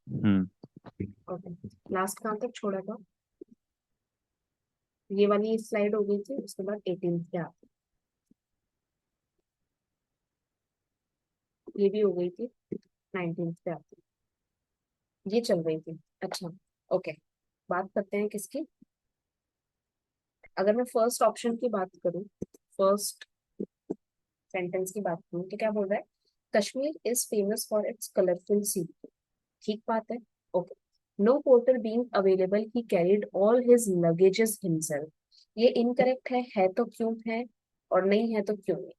हम्म। Okay, last कहाँ तक छोड़ा था? ये वाली स्लाइड हो गई थी, उसके बाद 18 पे आते ये भी हो गई थी, 19 पे आते ये चल रही थी। अच्छा, ओके, बात करते हैं किसकी। अगर मैं फर्स्ट ऑप्शन की बात करूं, फर्स्ट सेंटेंस की बात करूं, तो क्या बोल रहा है? Kashmir is famous for its colourful sea. ठीक बात है। Okay, no porter being available ही carried all his luggages himself. ये इनकरेक्ट है तो क्यों है, और नहीं है तो क्यों नहीं?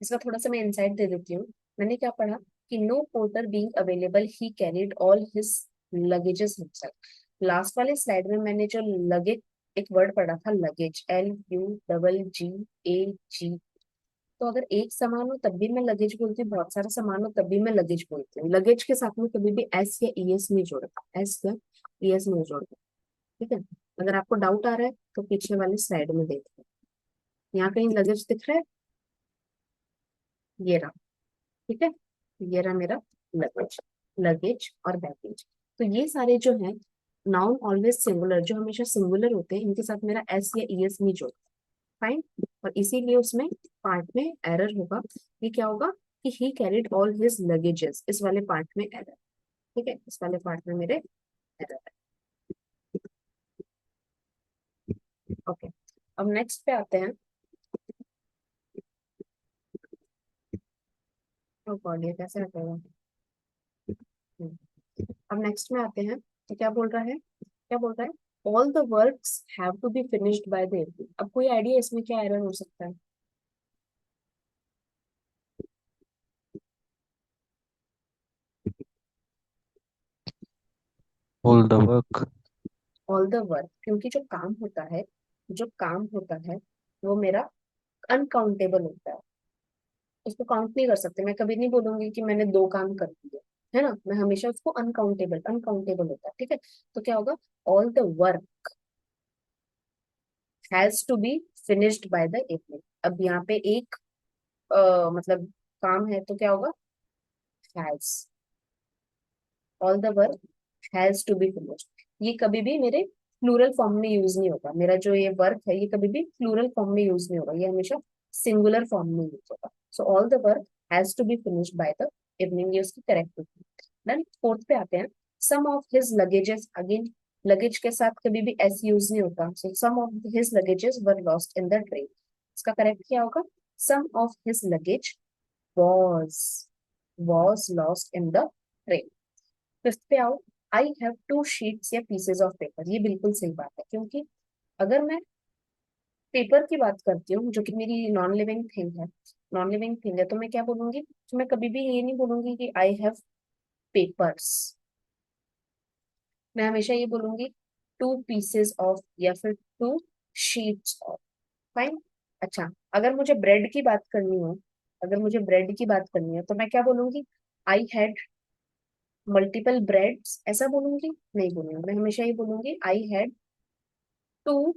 इसका थोड़ा सा मैं इंसाइट दे देती हूँ। मैंने क्या पढ़ा कि नो पोर्टर बीइंग अवेलेबल ही carried all his luggages himself. Last वाले स्लाइड में मैंने जो लगेज, एक वर्ड पढ़ा था लगेज, LUGGAG। तो अगर एक सामान हो तब भी मैं लगेज बोलती हूँ, बहुत सारा सामान हो तब भी मैं लगेज बोलती हूँ। लगेज के साथ में कभी भी एस या ईएस नहीं जोड़ता, एस या ईएस नहीं जोड़ता। ठीक है, अगर आपको डाउट आ रहा है तो पीछे वाली स्लाइड में देखिए, यहाँ कहीं लगेज दिख रहा है? ये रहा। ठीक है, ये रहा मेरा लगेज, लगेज और बैगेज। तो ये सारे जो है नाउन ऑलवेज सिंगुलर, जो हमेशा सिंगुलर होते हैं, इनके साथ मेरा एस या ईएस नहीं जोड़ता। फाइन। और इसीलिए उसमें पार्ट में एरर होगा। ये क्या होगा कि ही कैरिड ऑल हिज लगेजेस, इस वाले पार्ट में एरर। ठीक है, इस वाले पार्ट में मेरे एरर है। ओके, अब नेक्स्ट पे आते हैं। ओ गॉड, ये कैसे हटेगा? हम्म, अब नेक्स्ट में आते हैं। तो क्या बोल रहा है, क्या बोल रहा है? All the works have to be finished by the every. अब कोई आइडिया इसमें क्या एरर हो सकता है? All the work. All the work, क्योंकि जो काम होता है, जो काम होता है वो मेरा अनकाउंटेबल होता है। उसको काउंट नहीं कर सकते। मैं कभी नहीं बोलूंगी कि मैंने दो काम कर दिए, है ना। मैं हमेशा उसको अनकाउंटेबल, अनकाउंटेबल होता है। ठीक है, तो क्या होगा? All the work has to be finished by the evening. अब यहाँ पे एक मतलब काम है, तो क्या होगा? Has. All the work has to be finished, ये कभी भी मेरे प्लूरल फॉर्म में यूज नहीं होगा। मेरा जो ये वर्क है ये कभी भी प्लूरल फॉर्म में यूज नहीं होगा, ये हमेशा सिंगुलर फॉर्म में यूज होगा। So all the work has to be finished by the evening, ये उसकी करेक्ट होगी। देन फोर्थ पे आते हैं। Some of his luggages, again luggage के साथ कभी भी एस यूज नहीं होता। So some of his luggages were lost in the train, इसका करेक्ट क्या होगा? Some of his luggage was was lost in the train। Fifth पे आओ। आई हैव टू शीट्स या पीसेज ऑफ पेपर, ये बिल्कुल सही बात है, क्योंकि अगर मैं पेपर की बात करती हूँ जो कि मेरी नॉन लिविंग थिंग है, नॉन लिविंग थिंग है, तो मैं क्या बोलूंगी? तो मैं कभी भी ये नहीं बोलूंगी कि आई हैव पेपर्स। मैं हमेशा ये बोलूंगी टू पीसेज ऑफ, या फिर टू शीट्स ऑफ। फाइन। अच्छा, अगर मुझे ब्रेड की बात करनी हो, अगर मुझे ब्रेड की बात करनी है तो मैं क्या बोलूंगी? आई हैड मल्टीपल ब्रेड्स, ऐसा बोलूंगी? नहीं बोलूंगी। मैं हमेशा ये बोलूंगी I had two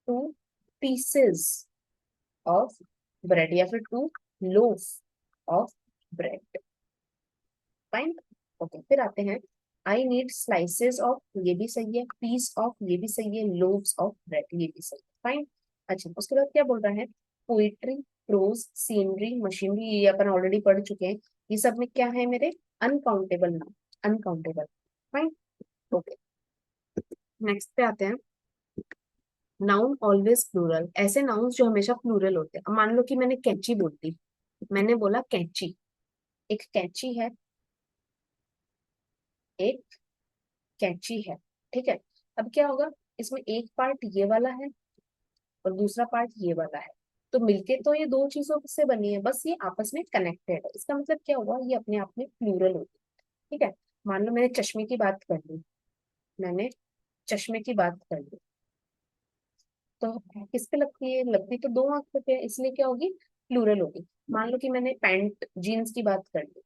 two pieces of bread, या फिर two loaf of bread. Fine. Okay, फिर आते हैं। आई नीड स्लाइसेस ऑफ, ये भी सही है। पीस ऑफ, ये भी सही है। लोव्स ऑफ ब्रेड, ये भी सही है। फाइन। अच्छा, उसके बाद क्या बोल रहा है? पोइट्री, प्रोज, सीनरी, मशीनरी, ये अपन ऑलरेडी पढ़ चुके हैं। ये सब में क्या है मेरे? अनकाउंटेबल नाम, अनकाउंटेबल। फाइन। ओके, नेक्स्ट पे आते हैं। नाउन ऑलवेज प्लूरल, ऐसे नाउन्स जो हमेशा प्लूरल होते हैं। अब मान लो कि मैंने कैंची बोल दी, मैंने बोला कैंची, एक कैंची है, एक कैंची है। ठीक है, अब क्या होगा? इसमें एक पार्ट ये वाला है और दूसरा पार्ट ये वाला है, तो मिलके तो ये दो चीजों से बनी है, बस ये आपस में कनेक्टेड है। इसका मतलब क्या हुआ? ये अपने आप में प्लूरल होगी। ठीक है, मान लो मैंने चश्मे की बात कर ली, मैंने चश्मे की बात कर ली, तो किस पे लगती है? लगती तो दो आंखों पे है, इसलिए क्या होगी? प्लूरल होगी। मान लो कि मैंने पैंट जीन्स की बात कर ली,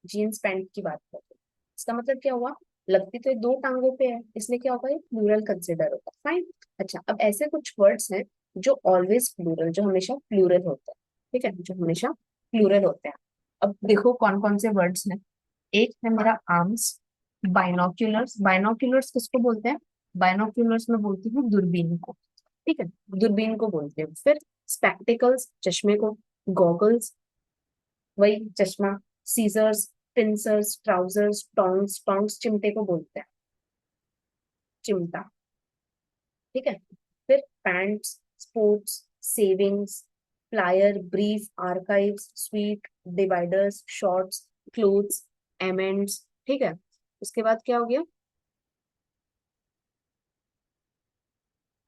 जीन्स पैंट की बात कर ली, इसका मतलब क्या हुआ? लगती तो ये दो टांगों पे है, इसलिए क्या होगा? ये प्लूरल कंसिडर होगा। फाइन। अच्छा, अब ऐसे कुछ वर्ड्स हैं जो ऑलवेज प्लूरल, जो हमेशा प्लूरल होता है। ठीक है, जो हमेशा प्लूरल होते हैं। अब देखो कौन कौन से वर्ड्स हैं। एक है मेरा आर्म्स, बाइनोक्यूलर्स। बाइनोक्यूलर्स किसको बोलते हैं? बाइनोक्यूलर्स में बोलती हूँ दूरबीन को। ठीक है, दूरबीन को बोलते हैं। फिर स्पेक्टिकल्स, चश्मे को। गॉगल्स, वही चश्मा। Scissors, pincers, trousers, tongs. Tongs चिमटे को बोलते हैं, चिमटा। ठीक है। फिर pants, sports, savings, plier, brief, archives, sweet, dividers, shorts, clothes, amends. ठीक है। उसके बाद क्या हो गया?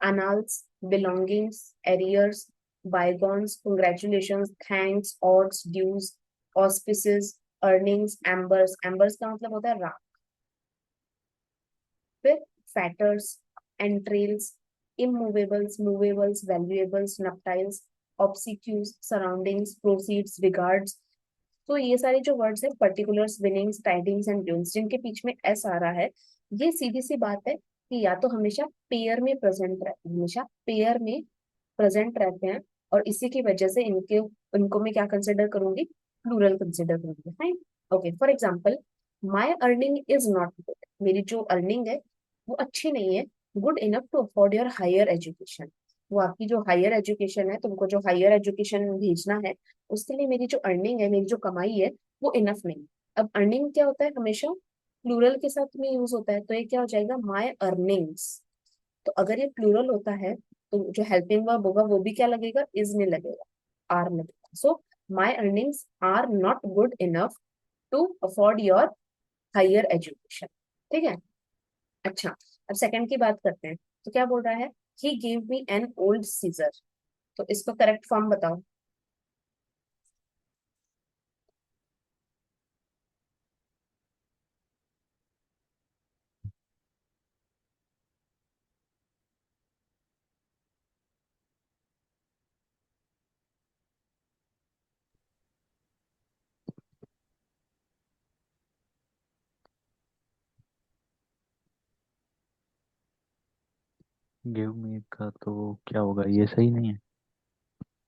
annals, belongings, arrears, bygones, congratulations, thanks, odds, dues, auspices, earnings, ambers। ambers का मतलब होता है राख। फिर fetters, entrails, immovables, movables, valuables, nuptials, obsequies, surroundings, proceeds, regards। तो ये सारे जो वर्ड्स है, particulars, winnings, tidings and dunes, जिनके बीच में एस आ रहा है, ये सीधी सी बात है कि या तो हमेशा पेयर में प्रेजेंट रहते हैं, हमेशा पेयर में प्रेजेंट रहते हैं। और इसी की वजह से इनके इनको मैं क्या कंसिडर करूंगी? प्लूरल कंसिडर करूंगी। Fine. Okay, for example, my earning is not good. मेरी जो अर्निंग है वो अच्छी नहीं है। Good enough to afford your higher education. वो आपकी जो हायर एजुकेशन है, तुमको जो हायर एजुकेशन भेजना है, उसके लिए मेरी जो अर्निंग है, मेरी जो कमाई है, वो इनफ नहीं। अब अर्निंग क्या होता है? हमेशा प्लूरल के साथ में यूज होता है, तो ये क्या हो जाएगा? My earnings. तो अगर ये प्लूरल होता है तो जो हेल्पिंग वर्ब होगा वो भी क्या लगेगा? इज में लगेगा, आर लगेगा। So my earnings are not good enough to afford your higher education. ठीक है। अच्छा, अब सेकंड की बात करते हैं। तो क्या बोल रहा है? He give me an old scissor. तो इसको करेक्ट फॉर्म बताओ। गिव मी का तो क्या होगा, ये सही नहीं है।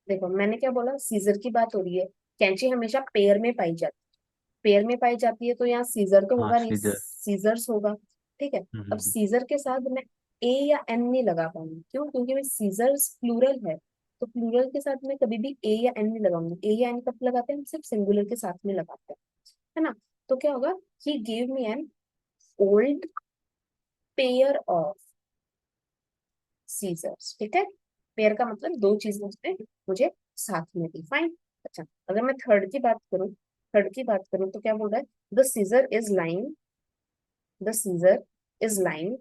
देखो मैंने क्या बोला, सीजर की बात हो रही है। कैंची हमेशा पेयर में पाई जाती है। पेयर में पाई जाती है तो यहाँ सीजर तो हाँ होगा नहीं, सीजर। सीजर्स होगा। ठीक है। अब हम्म। सीजर के साथ मैं ए या एन नहीं लगा पाऊंगी। क्यों? क्योंकि मैं सीजर्स प्लूरल है, तो प्लूरल के साथ में कभी भी ए या एन नहीं लगाऊंगी। ए या एन कब लगाते हैं? हम सिर्फ सिंगुलर के साथ में लगाते हैं, है ना? तो क्या होगा? He give me an old pair of scissors. ठीक है। पेयर का मतलब दो चीजें उसने मुझे साथ में दी। फाइन। अच्छा, अगर मैं थर्ड की बात करूं, थर्ड की बात करूं तो क्या बोल रहा है? The seizure is lying, the seizure is lying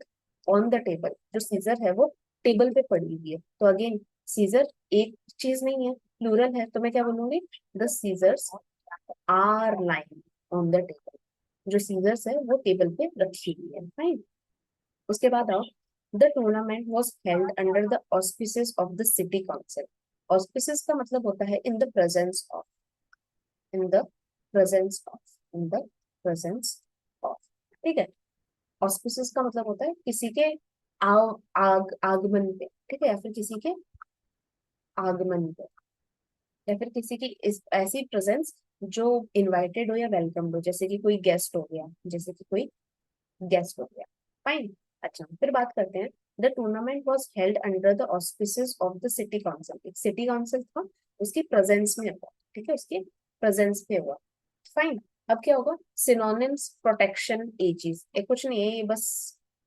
on the table. जो सीजर है वो टेबल पे पड़ी हुई है। तो अगेन, सीजर एक चीज नहीं है, प्लूरल है, तो मैं क्या बोलूंगी? The scissors are lying on the table. जो सीजर्स है वो टेबल पे रखी हुई है। फाइन। उसके बाद आओ, the tournament was held under the auspices of the city council. Auspices का मतलब होता है in the presence of, in the presence of, in the presence of. ठीक है। ऑस्पिसेस का मतलब होता है किसी के आगमन पे। ठीक है, या फिर किसी के आगमन पे, या फिर किसी की इस ऐसी प्रेजेंस जो इनवाइटेड हो या वेलकम हो, जैसे कि कोई गेस्ट हो गया, जैसे कि कोई गेस्ट हो गया। फाइन। अच्छा, फिर बात करते हैं। The tournament was held under the auspices of the city council. एक सिटी काउंसिल था, उसकी प्रेजेंस में हुआ। ठीक है, उसके प्रेजेंस पे हुआ। फाइन। अब क्या होगा? Synonyms, protection, aegis. एक कुछ नहीं है, ये बस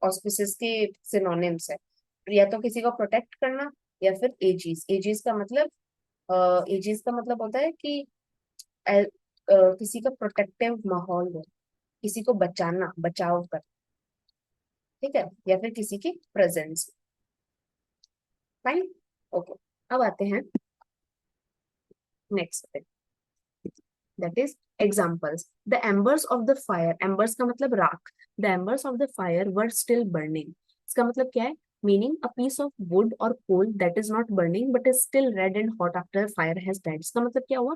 ऑस्पिसेस के सिनोनिम्स है। या तो किसी को प्रोटेक्ट करना, या फिर एजीज। एजीज का मतलब, एजीज का मतलब होता है कि किसी का प्रोटेक्टिव माहौल हो, किसी को बचाना, बचाव कर। ठीक है, या फिर किसी की प्रेजेंस। फाइन। ओके। अब आते हैं नेक्स्ट पे, that is examples. The embers of the fire. Embers का मतलब राख। The embers of the fire were still burning. इसका मतलब क्या है? Meaning a piece of wood और coal that is not burning but is still red and hot after fire has died. इसका मतलब क्या हुआ?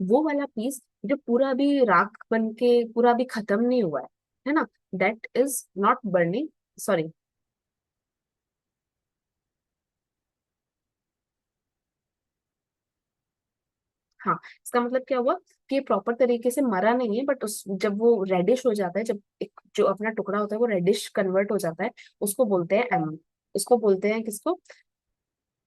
वो वाला पीस जो पूरा भी राख बन के पूरा भी खत्म नहीं हुआ है ना, that is not burning. Sorry, हाँ, इसका मतलब क्या हुआ कि ये प्रॉपर तरीके से मरा नहीं है, बट उस जब वो रेडिश हो जाता है, जब एक जो अपना टुकड़ा होता है वो रेडिश कन्वर्ट हो जाता है, उसको बोलते हैं एम, उसको बोलते हैं किसको,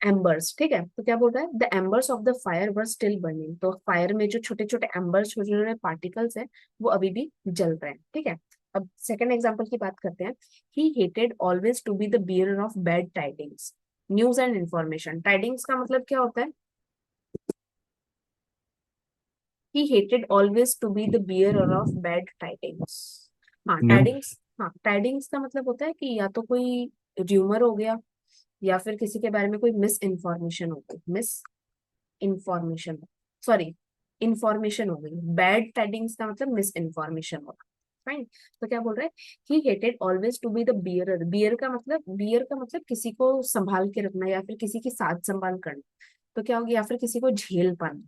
एम्बर्स। ठीक है, तो क्या बोल रहा है, the embers of the fire were still burning, तो फायर में जो छोटे छोटे एम्बर्स, छोटे छोटे पार्टिकल्स हैं, वो अभी भी जल रहे हैं। ठीक है, अब सेकंड एग्जांपल की बात करते हैं। He hated always to be the bearer of bad tidings, news and information. Tidings का मतलब क्या होता है, he hated always to be the bearer of bad tidings. हाँ न्यूज। टाइडिंग्स, हाँ टाइडिंग्स का मतलब होता है कि या तो कोई र्यूमर हो गया, या फिर किसी के बारे में कोई मिस इन्फॉर्मेशन हो गई, मिस इंफॉर्मेशन, सॉरी, इंफॉर्मेशन हो गई। बैड टाइडिंग्स का मतलब मिस इन्फॉर्मेशन होगा। फाइन, तो क्या बोल रहा है, he hated always to be the bearer. Bear का मतलब किसी को संभाल के रखना, या फिर किसी की साथ संभाल करना। तो क्या हो गया, या फिर किसी को झेल पाना।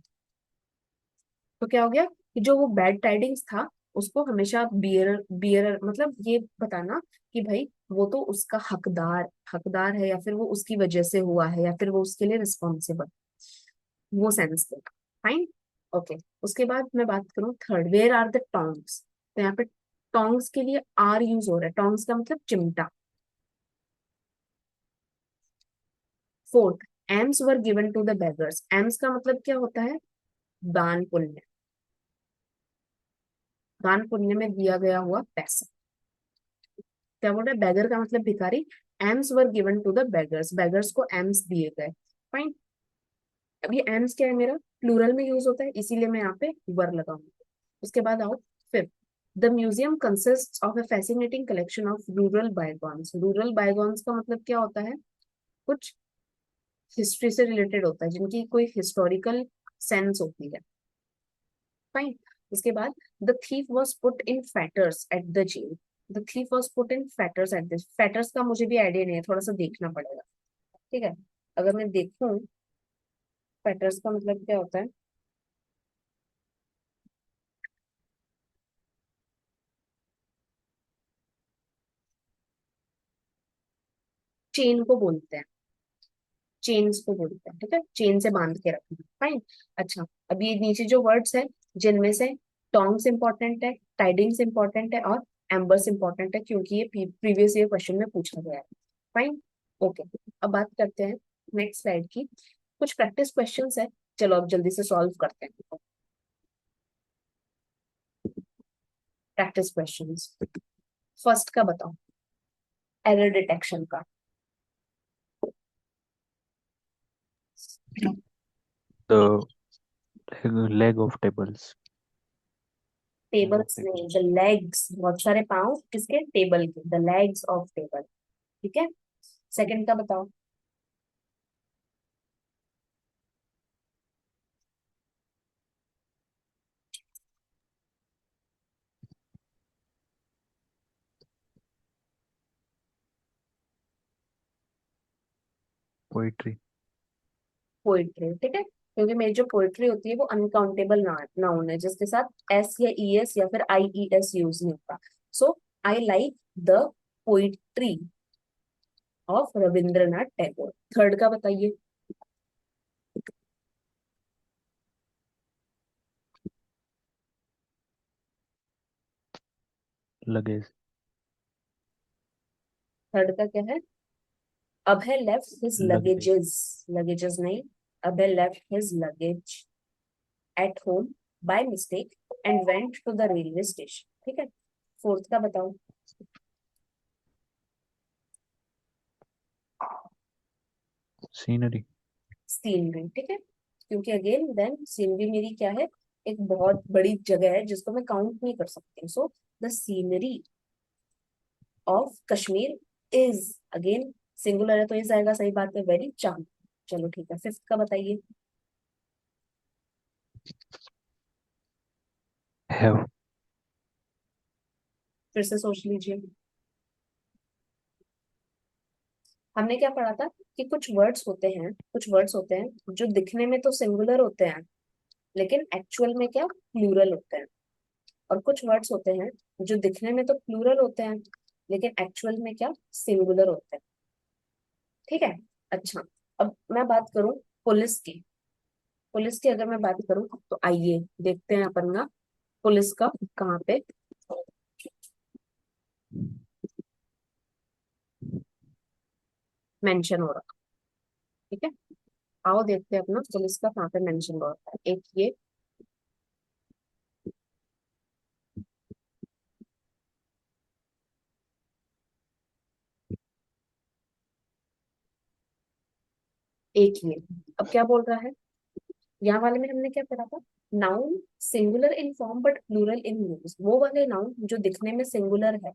तो क्या हो गया कि जो वो बैड टाइडिंग्स था, उसको हमेशा बियर बियर मतलब ये बताना कि भाई वो तो उसका हकदार हकदार है, या फिर वो उसकी वजह से हुआ है, या फिर वो उसके लिए रिस्पॉन्सिबल, वो सेंस देगा। Fine, okay. उसके बाद मैं बात करूं third, where are the tongs, तो यहाँ पे टोंग्स के लिए आर यूज हो रहा है, टोंग्स का मतलब चिमटा। Fourth, alms were given to the beggars, alms का मतलब क्या होता है, दान पुण्य, दान पुण्य में दिया गया हुआ पैसा। क्या बोल रहा है, बेगर का मतलब भिखारी, alms were given to the beggars, beggars को एम्स दिए गए। फाइन, अब ये एम्स क्या है, मेरा प्लूरल में यूज होता है, इसीलिए मैं यहाँ पे वर लगाऊंगी। उसके बाद आओ fifth, the museum consist of A fascinating collection of rural bygones. Rural bygones का मतलब क्या होता है, कुछ हिस्ट्री से रिलेटेड होता है, जिनकी कोई हिस्टोरिकल सेंस होती है। फाइन, उसके बाद the thief was put in fetters at the jail, the thief was put in fetters at the, fetters का मुझे भी आइडिया नहीं है, थोड़ा सा देखना पड़ेगा। ठीक है, अगर मैं देखूं फैटर्स का मतलब क्या होता है, चेन को बोलते हैं, चेन्स को बोलते हैं। ठीक है, चेन से बांध के रखना। फाइन, अच्छा, अब ये नीचे जो वर्ड्स है, जिनमें से टोंग्स इंपॉर्टेंट है, टाइडिंग्स इंपॉर्टेंट है, और एम्बर्स इंपॉर्टेंट है, क्योंकि ये प्रीवियस ईयर क्वेश्चन में पूछा गया है। Fine, okay. अब बात करते हैं नेक्स्ट स्लाइड की, कुछ प्रैक्टिस क्वेश्चंस है, चलो अब जल्दी से सॉल्व करते हैं। प्रैक्टिस क्वेश्चंस, फर्स्ट का बताओ, एरर डिटेक्शन का। The leg of tables. Leg of tables नहीं, टेबल्स। द लेग्स, बहुत सारे पाँव किसके, टेबल के, द लेग्स ऑफ टेबल। ठीक है, सेकंड का बताओ। पोइट्री। पोइट्री, ठीक है, क्योंकि मेरी जो पोइट्री होती है वो अनकाउंटेबल नाउन है, जिसके साथ एस या ई एस या फिर आई ई एस यूज नहीं होता। So I like the poetry of Rabindranath Tagore. Third का बताइए। लगेज। थर्ड का क्या है, Abhay left his luggage. Luggages, luggages नहीं, Abhay left his luggage at home by mistake and went to the railway station. ठीक है, फोर्थ का बताओ। सीनरी। सीनरी, ठीक है, क्योंकि अगेन देन सीनरी मेरी क्या है, एक बहुत बड़ी जगह है जिसको मैं काउंट नहीं कर सकती। So the scenery of Kashmir is, again singular है तो इज आएगा, सही बात है, वेरी चार्म। चलो ठीक है, फिफ्थ का बताइए। हैव। फिर से सोच लीजिए, हमने क्या पढ़ा था कि कुछ वर्ड्स होते हैं, कुछ वर्ड्स होते हैं जो दिखने में तो सिंगुलर होते हैं, लेकिन एक्चुअल में क्या, प्लूरल होते हैं। और कुछ वर्ड्स होते हैं जो दिखने में तो प्लूरल होते हैं, लेकिन एक्चुअल में क्या, सिंगुलर होते हैं। ठीक है, अच्छा, अब मैं बात करूं पुलिस की, पुलिस की अगर मैं बात करूं तो आइए देखते हैं अपन ना पुलिस का कहाँ पे मेंशन हो रहा। ठीक है, आओ देखते हैं अपना पुलिस का कहाँ पे मेंशन हो रहा है। एक ये, एक ये। अब क्या बोल रहा है, यहाँ वाले में हमने क्या पढ़ा था, noun singular in form but plural in use. वो वाले नाउन जो दिखने में सिंगुलर है,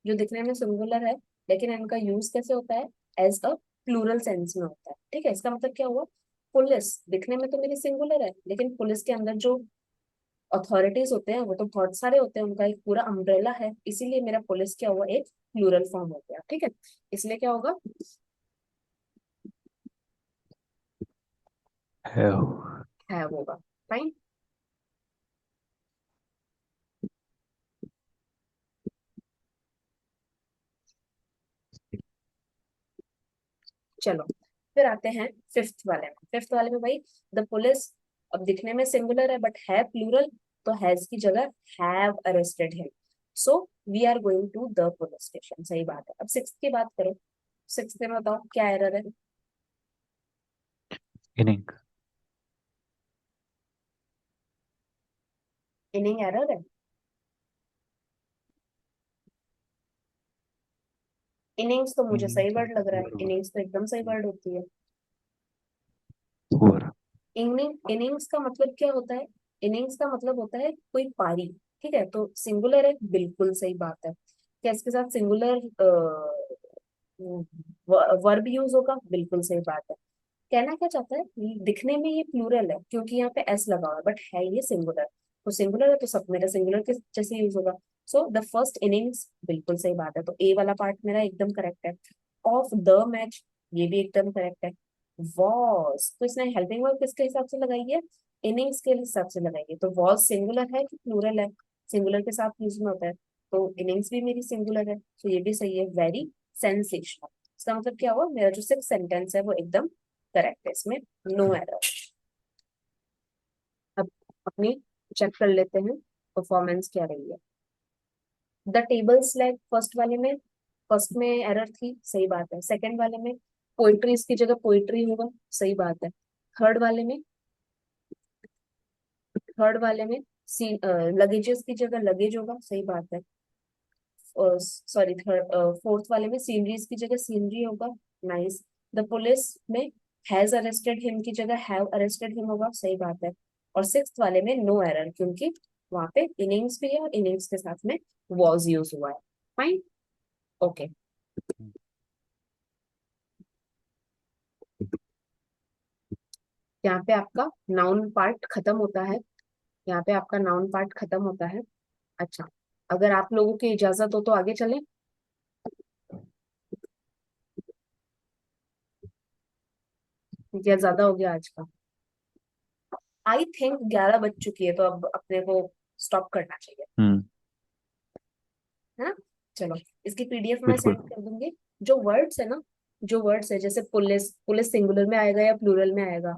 जो दिखने में सिंगुलर है, लेकिन इनका यूज कैसे होता है, एज अ प्लूरल सेंस में होता है। ठीक है, इसका मतलब क्या हुआ, पुलिस दिखने में तो मेरी सिंगुलर है, लेकिन पुलिस के अंदर जो अथॉरिटीज होते हैं वो तो बहुत सारे होते हैं, उनका एक पूरा अम्ब्रेला है, इसीलिए मेरा पुलिस क्या हुआ, एक प्लूरल फॉर्म हो गया। ठीक है, इसलिए क्या होगा, have, है होगा। फाइन, चलो फिर आते हैं फिफ्थ वाले में। फिफ्थ वाले में भाई, द पुलिस अब दिखने में सिंगुलर है बट है प्लूरल, तो हैज की जगह have arrested him, so we are going to the police station. सही बात है। अब सिक्स की बात करो, सिक्स में बताओ क्या एरर है। inning, इनिंग एरर है, इनिंग्स तो मुझे inning, सही वर्ड लग रहा है, over, इनिंग्स तो एकदम सही वर्ड होती है। over, इनिंग्स का मतलब क्या होता है, इनिंग्स का मतलब होता है कोई पारी। ठीक है, तो सिंगुलर है, बिल्कुल सही बात है। क्या इसके साथ सिंगुलर वर्ब यूज होगा, बिल्कुल सही बात है। कहना क्या चाहता है, दिखने में ये प्लूरल है क्योंकि यहाँ पे एस लगा हुआ है, बट है ये सिंगुलर, तो सिंगुलर है तो सब मेरा सिंगुलर के जैसे यूज होगा। सो द फर्स्ट इनिंग्स, बिल्कुल सही बात है, तो ए वाला पार्ट मेरा एकदम करेक्ट है। ऑफ द मैच, ये भी एकदम करेक्ट है। वॉज, तो इसने हेल्पिंग वर्ब किसके हिसाब से लगाई है, इनिंग्स के हिसाब से लगाई है, तो वॉज सिंगुलर है कि प्लूरल है, सिंगुलर के साथ यूज में होता है, तो इनिंग्स भी मेरी सिंगुलर है, तो ये भी सही है। वेरी सेंसेशनल, इसका मतलब क्या हुआ, मेरा जो सिक्स सेंटेंस है वो एकदम करेक्ट है, इसमें नो एरर। अब अपनी चेक कर लेते हैं परफॉर्मेंस क्या रही है। द टेबल स्लैग, फर्स्ट वाले में, फर्स्ट में एरर थी, सही बात है। सेकंड वाले में पोइट्री की जगह पोइट्री होगा, सही बात है। थर्ड वाले में, थर्ड वाले में लगेजेस की जगह लगेज होगा, सही बात है। सॉरी, थर्ड फोर्थ वाले में सीनरीज की जगह सीनरी होगा, नाइस। द पुलिस में हैज अरेस्टेड हिम की जगह हैव अरेस्टेड हिम होगा, सही बात है। और सिक्स्थ वाले में नो एरर, क्योंकि वहां पे इनिंग्स भी है और इनिंग्स के साथ में वॉज यूज हुआ है। Fine, okay. यहाँ पे आपका नाउन पार्ट खत्म होता है, यहाँ पे आपका नाउन पार्ट खत्म होता है। अच्छा, अगर आप लोगों की इजाजत हो तो आगे चलें, या ज्यादा हो गया आज का। आई थिंक 11 बज चुकी है, तो अब अपने को स्टॉप करना चाहिए, हम्म, है ना। चलो, इसकी पीडीएफ मैं बिल्कुल। सेंड कर दूंगी। जो वर्ड्स है ना, जो वर्ड्स है जैसे पुलिस, पुलिस सिंगुलर में आएगा या प्लूरल में आएगा,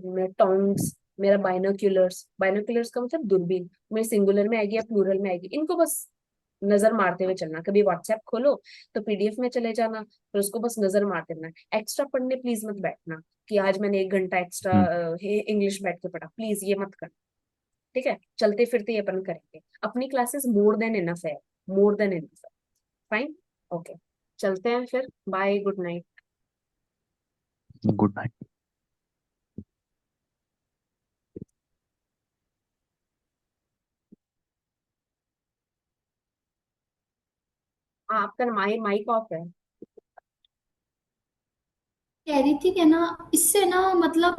मैं टोंग्स, मेरा बाइनोक्यूलर्स, बाइनोक्यूलर्स का मतलब दूरबीन, मेरे सिंगुलर में आएगी या प्लूरल में आएगी, इनको बस नजर मारते हुए चलना। कभी व्हाट्सएप खोलो तो पीडीएफ में चले जाना, फिर उसको बस नजर मारते रहना। एक्स्ट्रा पढ़ने प्लीज मत बैठना कि आज मैंने 1 घंटा एक्स्ट्रा हम्म, इंग्लिश बैठ के पढ़ा, प्लीज ये मत करना। ठीक है, चलते फिरते ही अपन करेंगे, अपनी क्लासेस मोर देन इनफ है, मोर देन इनफ है। फाइन, ओके, चलते हैं फिर, bye, good night. Good night. हाँ, आपका माइक ऑफ है। कह रही थी कि ना इससे ना मतलब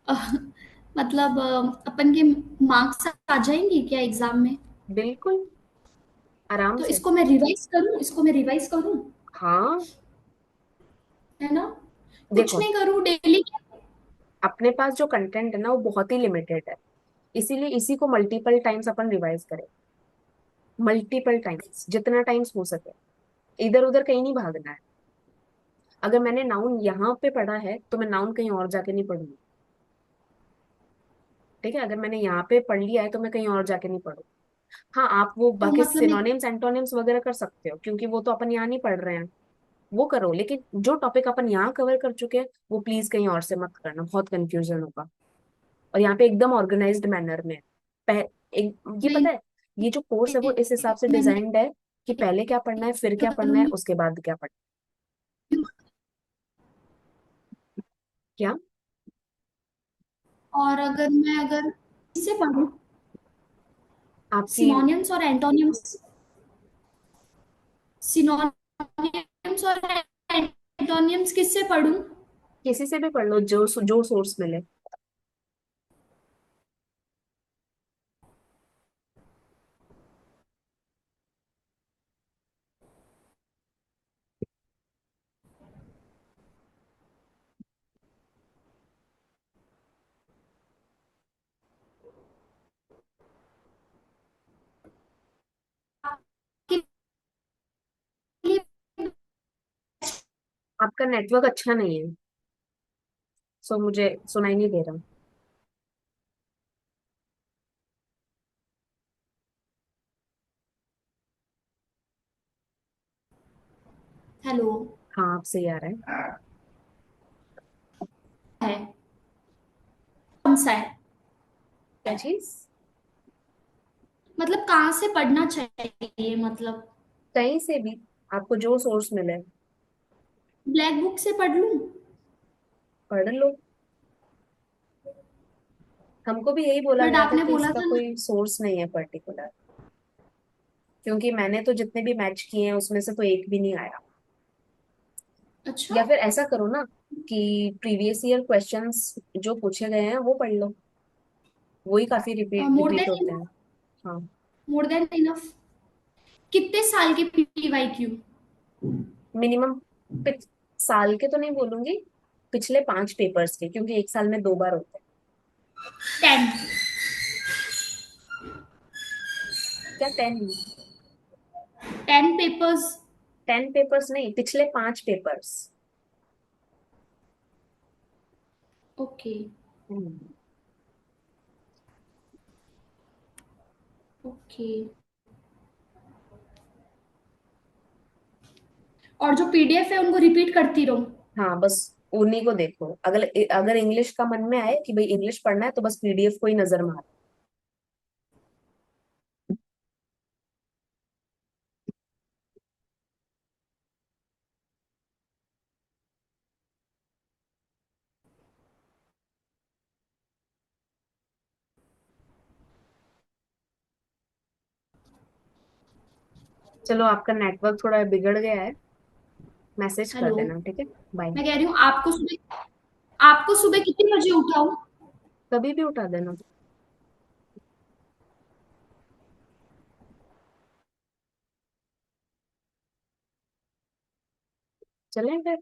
अह, मतलब अपन के मार्क्स आ जाएंगे क्या एग्जाम में? बिल्कुल, आराम तो से। इसको मैं रिवाइज करूं, इसको मैं रिवाइज करूं, हाँ, है ना? कुछ देखो, नहीं करूं डेली? अपने पास जो कंटेंट है ना वो बहुत ही लिमिटेड है, इसीलिए इसी को मल्टीपल टाइम्स अपन रिवाइज करें, मल्टीपल टाइम्स, जितना टाइम्स हो सके। इधर उधर कहीं नहीं भागना है। अगर मैंने नाउन यहाँ पे पढ़ा है तो मैं नाउन कहीं और जाके नहीं पढ़ूंगी। ठीक है, अगर मैंने यहाँ पे पढ़ लिया है तो मैं कहीं और जाके नहीं पढ़ू। हाँ, आप वो तो बाकी मतलब मैं सिनोनिम्स एंटोनिम्स वगैरह कर सकते हो, क्योंकि वो तो अपन यहाँ नहीं पढ़ रहे हैं। वो करो, लेकिन जो टॉपिक अपन यहाँ कवर कर चुके हैं वो प्लीज कहीं और से मत करना, बहुत कंफ्यूजन होगा। और यहाँ पे एकदम ऑर्गेनाइज्ड मैनर में है। ये नहीं पता है, ये जो कोर्स है वो इस हिसाब से मैं डिजाइंड है कि पहले क्या पढ़ना है, फिर क्या पढ़ना है, करूंगी। उसके बाद क्या पढ़ना है। क्या? और अगर इससे पढ़ूं, आपकी सिनोनिम्स और एंटोनिम्स, सिनोनिम्स और एंटोनिम्स किससे पढ़ूं? किसी से भी पढ़ लो, जो जो सोर्स मिले। आपके लिए आपका नेटवर्क अच्छा नहीं है, सो मुझे सुनाई नहीं दे रहा। हेलो हाँ, आप सही आ रहा है। है, कौन सा है? क्या चीज? मतलब कहाँ से पढ़ना चाहिए, मतलब कहीं से भी, आपको जो सोर्स मिले ब्लैक बुक से पढ़ लूं? पढ़ लो। हमको भी यही बोला बट गया था आपने कि बोला इसका था ना। कोई सोर्स नहीं है पर्टिकुलर, क्योंकि मैंने तो जितने भी मैच किए हैं उसमें से तो एक भी नहीं आया। अच्छा, या फिर ऐसा करो ना कि प्रीवियस ईयर क्वेश्चंस जो पूछे गए हैं वो पढ़ लो, वही काफी रिपीट मोर रिपीट होते देन हैं। हाँ। मोर देन इनफ। कितने साल के पीवाईक्यू? मिनिमम, साल के तो नहीं बोलूंगी, पिछले 5 पेपर्स के, क्योंकि एक साल में 2 बार होते हैं। 10? 10? 10 पेपर्स? 10 पेपर्स नहीं, पिछले 5 पेपर्स। Okay, okay. और जो पीडीएफ है उनको रिपीट करती रहूं? हाँ, बस उन्हीं को देखो। अगर अगर इंग्लिश का मन में आए कि भाई इंग्लिश पढ़ना है, तो बस पीडीएफ को ही नजर मार। चलो, आपका नेटवर्क थोड़ा बिगड़ गया है, मैसेज कर हेलो, देना, ठीक है। बाय। मैं कह रही हूँ आपको सुबह कितने बजे उठाऊं? कभी भी उठा देना। चलें फिर।